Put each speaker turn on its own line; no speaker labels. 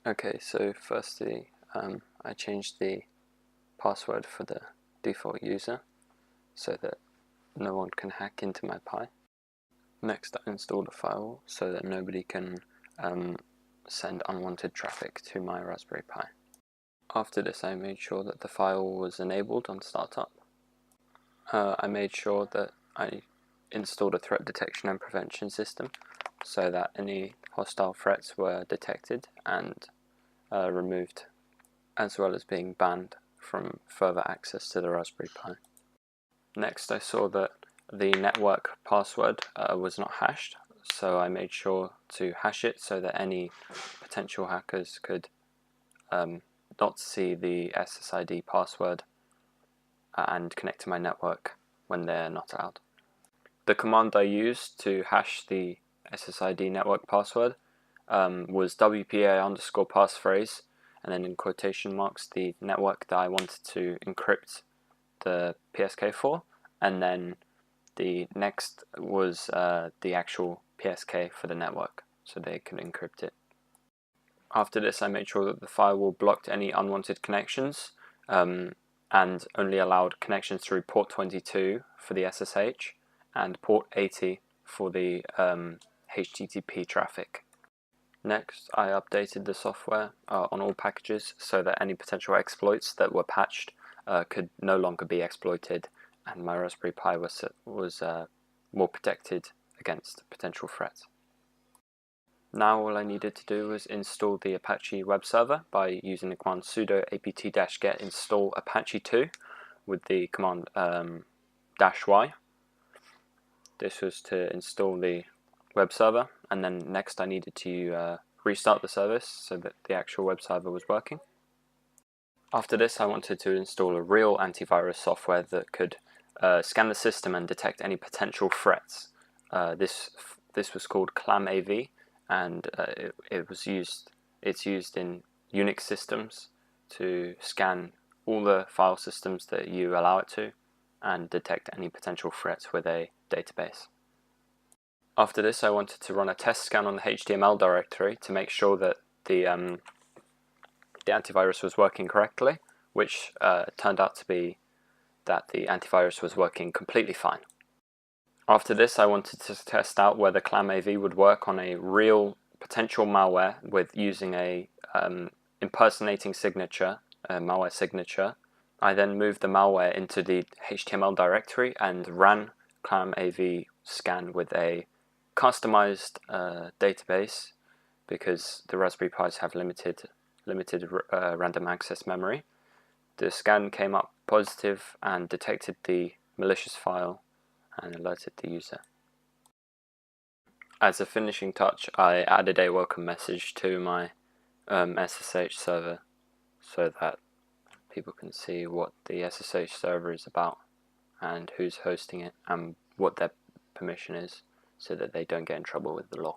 Okay, so firstly, I changed the password for the default user so that no one can hack into my Pi. Next, I installed a firewall so that nobody can send unwanted traffic to my Raspberry Pi. After this, I made sure that the firewall was enabled on startup. I made sure that I installed a threat detection and prevention system so that any hostile threats were detected and removed, as well as being banned from further access to the Raspberry Pi. Next, I saw that the network password was not hashed, so I made sure to hash it so that any potential hackers could not see the SSID password and connect to my network when they're not allowed. The command I used to hash the SSID network password was WPA_passphrase, and then in quotation marks the network that I wanted to encrypt the PSK for, and then the next was the actual PSK for the network, so they could encrypt it. After this, I made sure that the firewall blocked any unwanted connections and only allowed connections through port 22 for the SSH and port 80 for the HTTP traffic. Next, I updated the software on all packages so that any potential exploits that were patched could no longer be exploited, and my Raspberry Pi was more protected against potential threats. Now all I needed to do was install the Apache web server by using the command sudo apt-get install apache 2 with the command -y. This was to install the web server, and then next I needed to restart the service so that the actual web server was working. After this, I wanted to install a real antivirus software that could scan the system and detect any potential threats. This was called ClamAV, and it's used in Unix systems to scan all the file systems that you allow it to and detect any potential threats with a database. After this, I wanted to run a test scan on the HTML directory to make sure that the antivirus was working correctly, which turned out to be that the antivirus was working completely fine. After this, I wanted to test out whether ClamAV would work on a real potential malware with using a impersonating signature, a malware signature. I then moved the malware into the HTML directory and ran ClamAV scan with a customized database because the Raspberry Pis have limited random access memory. The scan came up positive and detected the malicious file and alerted the user. As a finishing touch, I added a welcome message to my SSH server so that people can see what the SSH server is about and who's hosting it and what their permission is, so that they don't get in trouble with the law.